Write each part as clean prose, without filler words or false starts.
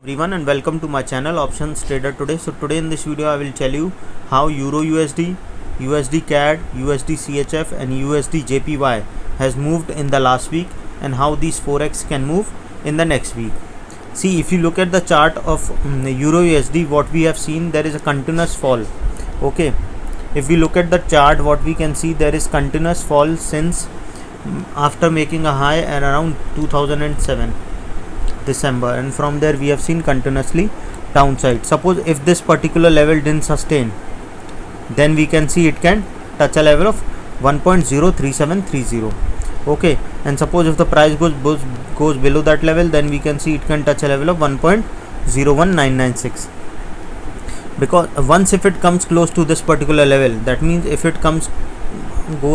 Everyone and welcome to my channel Options Trader Today. So today in this video I will tell you how Euro USD, USD CAD, USD CHF and USD JPY has moved in the last week and how these forex can move in the next week. See, if you look at the chart of Euro USD, what we have seen, there is a continuous fall. Okay, if we look at the chart, what we can see, there is continuous fall since after making a high at around 2007 December, and from there we have seen continuously downside. Suppose if this particular level didn't sustain, then we can see it can touch a level of 1.03730. okay, and suppose if the price goes below that level, then we can see it can touch a level of 1.01996. because once if it comes close to this particular level, that means if it goes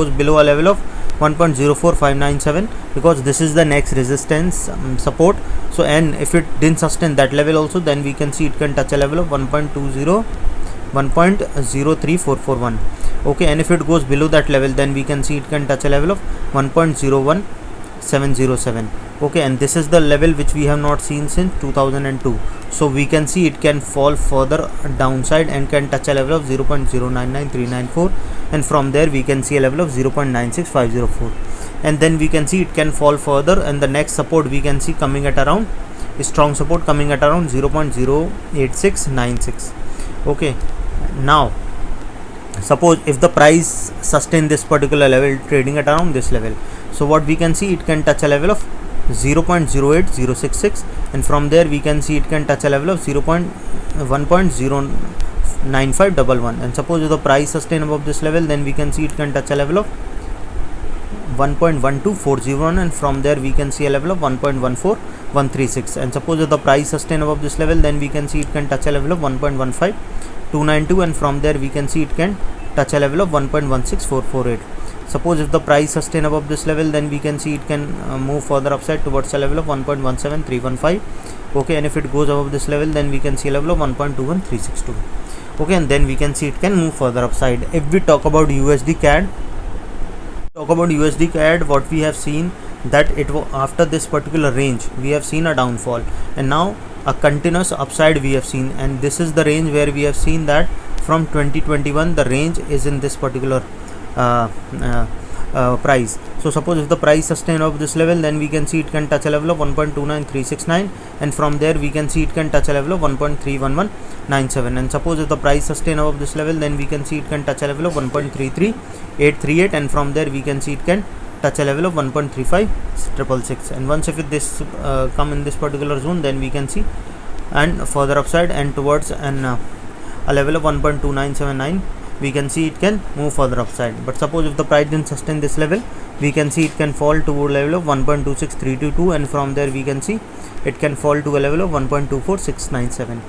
below a level of 1.04597, because this is the next resistance support. So, and if it didn't sustain that level also, then we can see it can touch a level of 1.03441. okay, and if it goes below that level, then we can see it can touch a level of 1.01707. okay, and this is the level which we have not seen since 2002. So we can see it can fall further downside and can touch a level of 0.099394, and from there we can see a level of 0.96504, and then we can see it can fall further, and the next support we can see coming at around strong support coming at around 0.08696. okay, now suppose if the price sustain this particular level trading at around this level, so what we can see, it can touch a level of 0.08066, and from there we can see it can touch a level of 1.09511, and suppose if the price sustain above this level, then we can see it can touch a level of 1.12401, and from there we can see a level of 1.14136, and suppose if the price sustain above this level, then we can see it can touch a level of 1.15292, and from there we can see it can touch a level of 1.16448. suppose if the price sustain above this level, then we can see it can move further upside towards a level of 1.17315. okay, and if it goes above this level, then we can see a level of 1.21362. okay, and then we can see it can move further upside. If we talk about USD CAD, what we have seen that after this particular range we have seen a downfall, and now a continuous upside we have seen, and this is the range where we have seen that from 2021 the range is in this particular price. So suppose if the price sustain of this level, then we can see it can touch a level of 1.29369, and from there we can see it can touch a level of 1.31197, and suppose if the price sustain of this level, then we can see it can touch a level of 1.33838, and from there we can see it can touch a level of 1.35666, and once if this come in this particular zone, then we can see and further upside and towards a level of 1.2979, we can see it can move further upside. But suppose if the price didn't sustain this level, we can see it can fall to a level of 1.26322, and from there we can see it can fall to a level of 1.24697.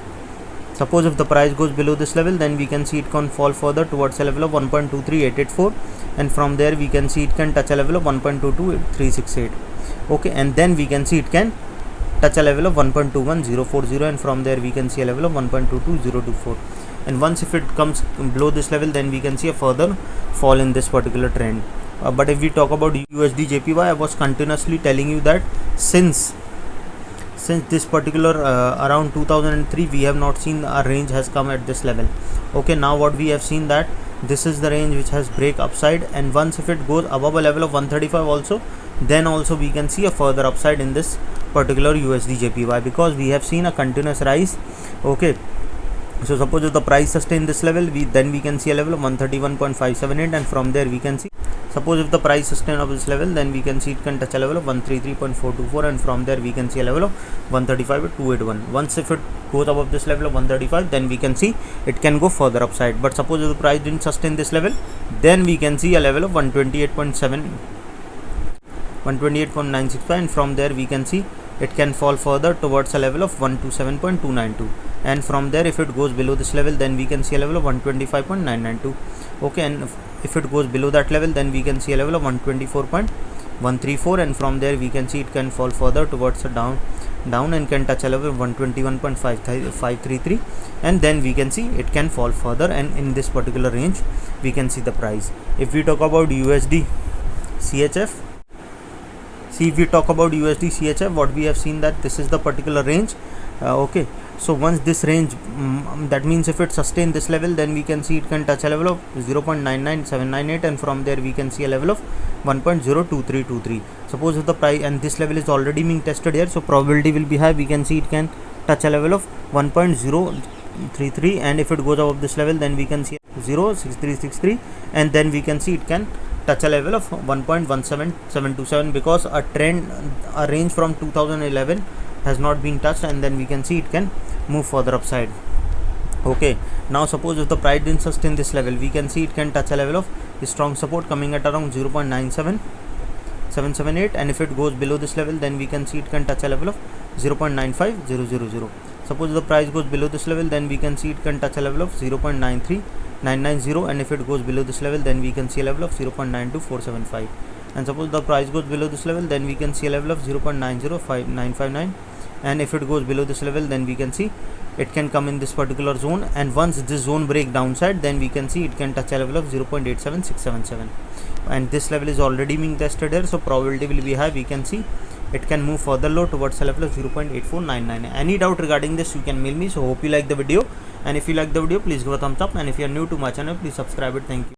suppose if the price goes below this level, then we can see it can fall further towards a level of 1.23884, and from there we can see it can touch a level of 1.22368. okay, and then we can see it can touch a level of 1.21040, and from there we can see a level of 1.22024, and once if it comes below this level, then we can see a further fall in this particular trend. But if we talk about USD JPY, I was continuously telling you that since this particular around 2003 we have not seen a range has come at this level. okay, now what we have seen that this is the range which has break upside, and once if it goes above a level of 135 also, then also we can see a further upside in this particular USD JPY, because we have seen a continuous rise. okay, so suppose if the price sustain this level, then we can see a level of 131.578, and from there we can see, suppose if the price sustain of this level, then we can see it can touch a level of 133.424, and from there we can see a level of 135.281. once if it goes above this level of 135, then we can see it can go further upside. But suppose if the price didn't sustain this level, then we can see a level of 128.965, and from there we can see it can fall further towards a level of 127.292, and from there if it goes below this level, then we can see a level of 125.992. okay, and if it goes below that level, then we can see a level of 124.134, and from there we can see it can fall further towards a down and can touch a level of 121.533, and then we can see it can fall further, and in this particular range we can see the price. If we talk about USD CHF, See, if we talk about USD CHF, what we have seen that this is the particular range Okay, so once this range, that means if it sustain this level, then we can see it can touch a level of 0.99798, and from there we can see a level of 1.02323. Suppose if the price, and this level is already being tested here, so probability will be high. We can see it can touch a level of 1.033, and if it goes above this level, then we can see 0.6363, and then we can see it can touch a level of 1.17727, because a range from 2011 has not been touched, and then we can see it can move further upside. Okay, now suppose if the price didn't sustain this level, we can see it can touch a level of strong support coming at around 0.97778, and if it goes below this level, then we can see it can touch a level of 0.95000. Suppose the price goes below this level, then we can see it can touch a level of 0.93990, and if it goes below this level, then we can see a level of 0.92475. And suppose the price goes below this level, then we can see a level of 0.905959, and if it goes below this level, then we can see it can come in this particular zone, and once this zone break downside, then we can see it can touch a level of 0.87677, and this level is already being tested here, so probability will be high. We can see it can move further low towards a level of 0.8499. Any doubt regarding this, you can mail me. So hope you like the video, and if you like the video, please give a thumbs up, and if you are new to my channel, please subscribe it. Thank you.